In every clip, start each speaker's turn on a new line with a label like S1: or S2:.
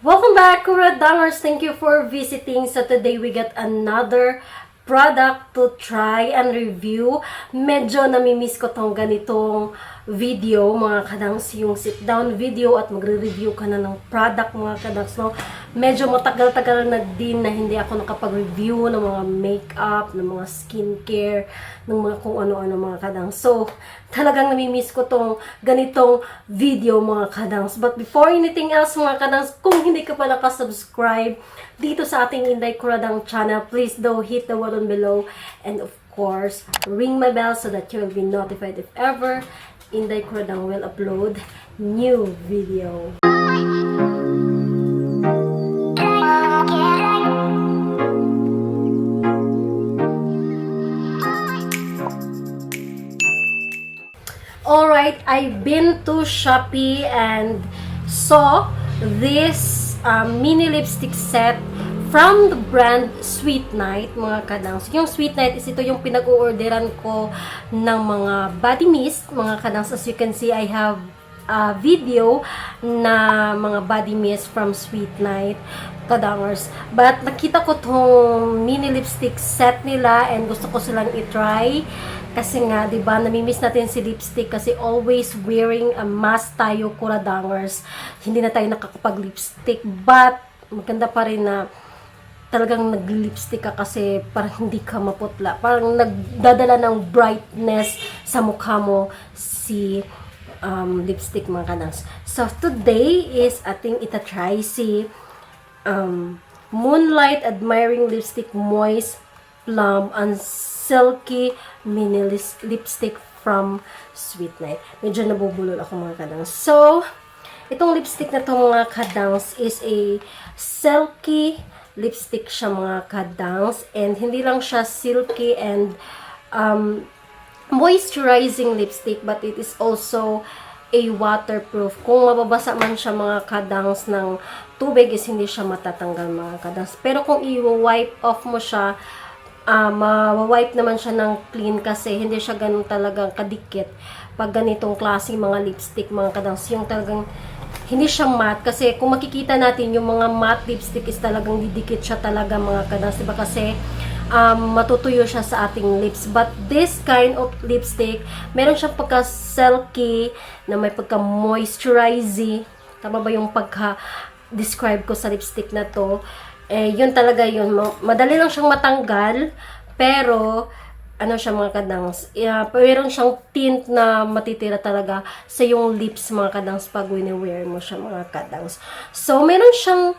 S1: Welcome back, Red Dangers. Thank you for visiting. So today we got another product to try and review. Medyo namimiss ko tong ganitong video, mga kadangs, yung sit down video at magre-review ka na ng product, mga kadangs, no? Medyo matagal-tagal na din na hindi ako nakapag-review ng mga makeup, ng mga skincare, ng mga kung ano-ano, mga kadangs. So, talagang namimiss ko tong ganitong video, mga kadangs. But before anything else, mga kadangs, kung hindi ka pa nakasubscribe dito sa ating Inday Kuradang channel, please do hit the button below and of course, ring my bell so that you will be notified if ever Inday Kuradang will upload new video. Alright, I've been to Shopee and saw this mini lipstick set from the brand Sweet Night, mga kadangs. Yung Sweet Night is ito yung pinag-orderan ko ng mga body mist, mga kadangs. As you can see, I have a video na mga body mist from Sweet Night, kadangers. But nakita ko tong mini lipstick set nila and gusto ko silang i-try. Kasi nga, di ba, namimiss natin si lipstick kasi always wearing a mask tayo, kuradangers. Hindi na tayo nakakapag-lipstick. But, maganda pa rin na talagang nag-lipstick ka kasi parang hindi ka maputla. Parang nagdadala ng brightness sa mukha mo si lipstick, mga kanang. So, today is ating itatry si Moonlight Admiring Lipstick Moist Plum and Silky Mini Lipstick from Sweet Night. Medyo nabubulol ako, mga kadangs. So, itong lipstick na to, mga kadangs, is a silky lipstick siya, mga kadangs. And hindi lang siya silky and moisturizing lipstick, but it is also a waterproof. Kung mababasa man siya, mga kadangs, ng tubig, is hindi siya matatanggal, mga kadangs. Pero kung i-wipe off mo siya, ma-wipe naman siya ng clean kasi hindi siya ganun talagang kadikit pag ganitong klaseng mga lipstick, mga kadangs. Yung talagang hindi siya matte kasi kung makikita natin yung mga matte lipstick is talagang didikit siya talaga, mga kadangs, diba? Kasi matutuyo siya sa ating lips. But this kind of lipstick, meron siyang pagka-silky na may pagka-moisturizing. Tama ba yung pagka-describe ko sa lipstick na to? Yun talaga yun. Madali lang siyang matanggal, pero ano siya, mga kadangs, meron siyang tint na matitira talaga sa yung lips, mga kadangs, pag wini-wear mo siya, mga kadangs. So, meron siyang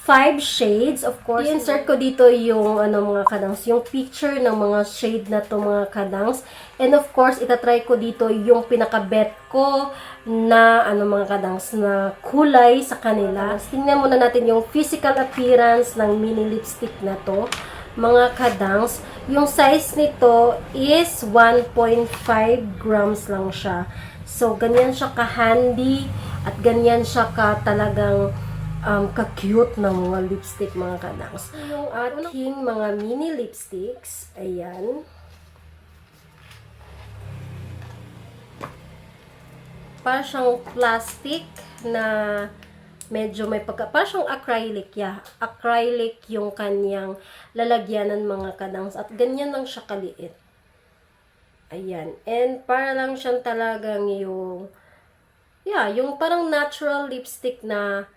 S1: 5 shades, of course. I-insert ko dito yung mga kadangs, yung picture ng mga shade na to, mga kadangs. And of course, itatry ko dito yung pinaka-bet ko na mga kadangs, na kulay sa kanila. Tingnan muna natin yung physical appearance ng mini lipstick na to, mga kadangs. Yung size nito is 1.5 grams lang siya. So, ganyan siya ka-handy at ganyan siya ka-talagang ka-cute na mga lipstick, mga kadangs. Yung ating mga mini lipsticks, ayan. Para siyang plastic na medyo may para siyang acrylic, acrylic yung kanyang lalagyanan, mga kadangs. At ganyan lang siya kaliit. Ayan. And para lang siyang talagang yung parang natural lipstick na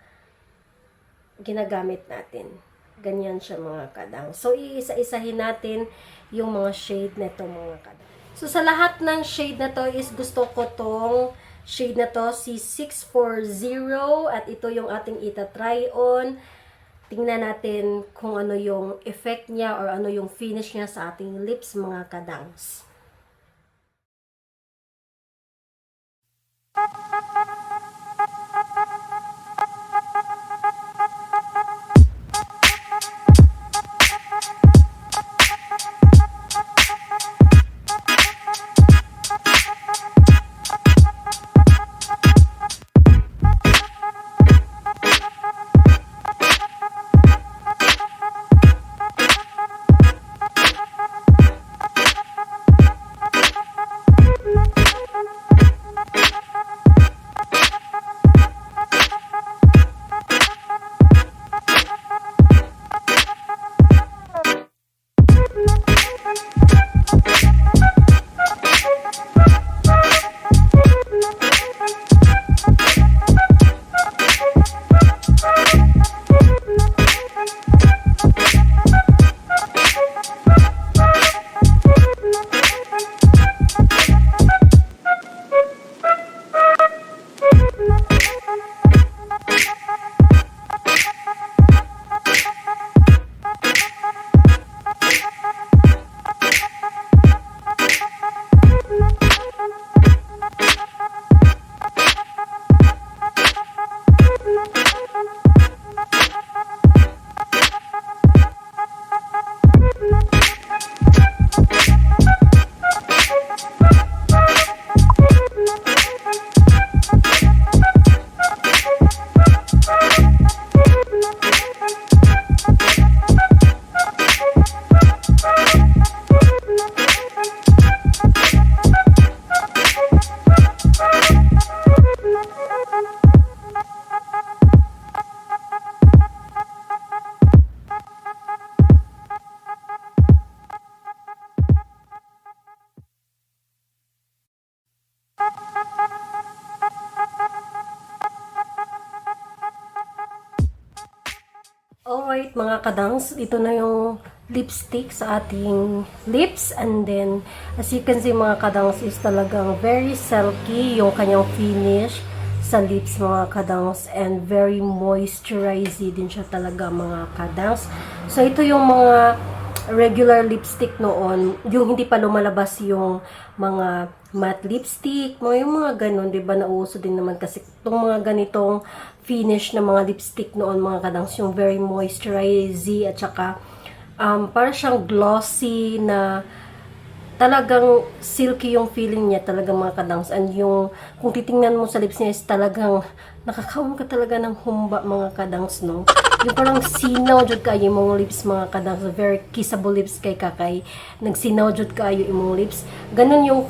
S1: ginagamit natin. Ganyan siya, mga kadang. So, iisa-isahin natin yung mga shade na ito, mga kadang. So, sa lahat ng shade na to is gusto ko tong shade na to, si 640, at ito yung ating itatry on. Tingnan natin kung ano yung effect niya or ano yung finish niya sa ating lips, mga kadangs. Alright mga kadangs, ito na yung lipstick sa ating lips, and then as you can see mga kadangs is talagang very silky yung kanyang finish sa lips mga kadangs, and very moisturizing din siya talaga mga kadangs. So ito yung mga regular lipstick noon, yung hindi pa lumalabas yung mga matte lipstick, yung mga ganun, 'di ba? Nauso din naman kasi itong mga ganitong finish na mga lipstick noon mga kadangs, yung very moisturizing at saka para siyang glossy na talagang silky yung feeling niya talagang mga kadangs, and yung kung titingnan mo sa lips niya is talagang nakakaon ka talaga ng humba mga kadangs, no? Yung parang sinaw jud kayo yung mga lips mga kadangs, very kissable lips kay kakay, nagsinaw jud kayo imong lips, ganun yung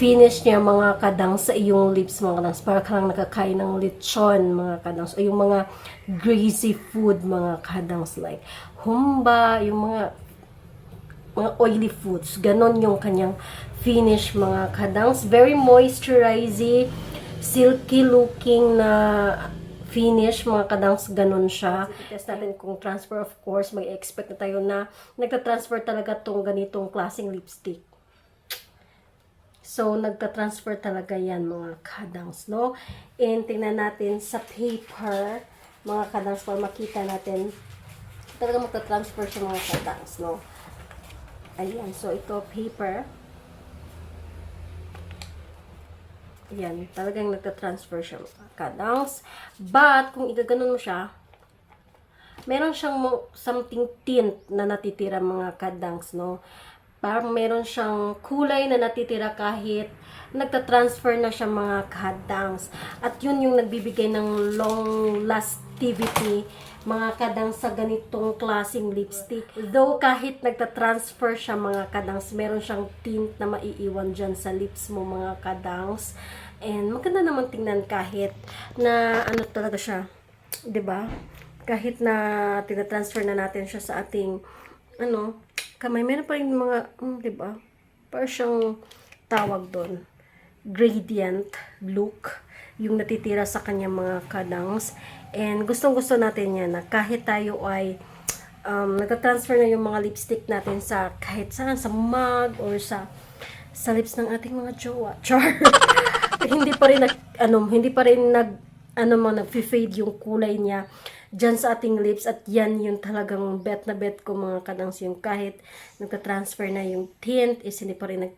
S1: finish niya mga kadangs sa iyong lips mga kadangs, para ka lang nakakain ng lechon mga kadangs, o yung mga greasy food mga kadangs like humba, yung mga oily foods. Ganon yung kanyang finish mga kadangs. Very moisturizing, silky looking na finish mga kadangs. Ganon siya. Test natin kung transfer, of course. Mag-expect na tayo na nagta-transfer talaga tong ganitong klaseng lipstick. So, nagta-transfer talaga yan mga kadangs, no? And tingnan natin sa paper mga kadangs para makita natin talaga magta-transfer siya mga kadangs, no? Ayan, so ito paper. Ayan, talagang nagta-transfer siya mga kadangs. But, kung igaganon mo siya, meron siyang something tint na natitira mga kadangs, no? Parang meron siyang kulay na natitira kahit nagta-transfer na siya mga kadangs. At yun yung nagbibigay ng long lastivity mga kadangs sa ganitong klaseng lipstick. Though kahit nagta-transfer siya mga kadangs, meron siyang tint na maiiwan dyan sa lips mo mga kadangs. And maganda naman tingnan kahit na ano talaga siya, 'di ba? Kahit na tina-transfer na natin siya sa ating kamay, meron pa rin mga 'di ba? Parang siyang tawag doon, gradient look yung natitira sa kanya mga kadangs. And gustong-gusto natin yan na kahit tayo ay nagta-transfer na yung mga lipstick natin sa kahit saan, sa mug or sa lips ng ating mga jowa. Char. Hindi pa rin nag-fade yung kulay niya dyan sa ating lips, at yan yung talagang bet na bet ko mga kadangs, yung kahit nagta-transfer na yung tint is hindi pa rin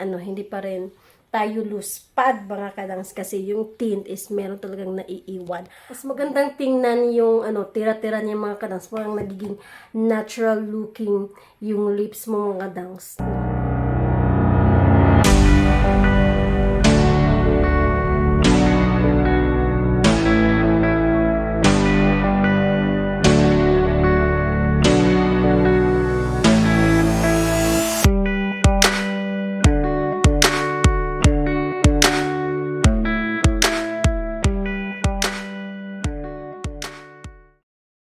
S1: hindi pa rin tayo luspad mga kadangs, kasi yung tint is meron talagang naiiwan. Mas magandang tingnan yung tira-tira niya mga kadangs, parang nagiging natural looking yung lips mo mga kadangs.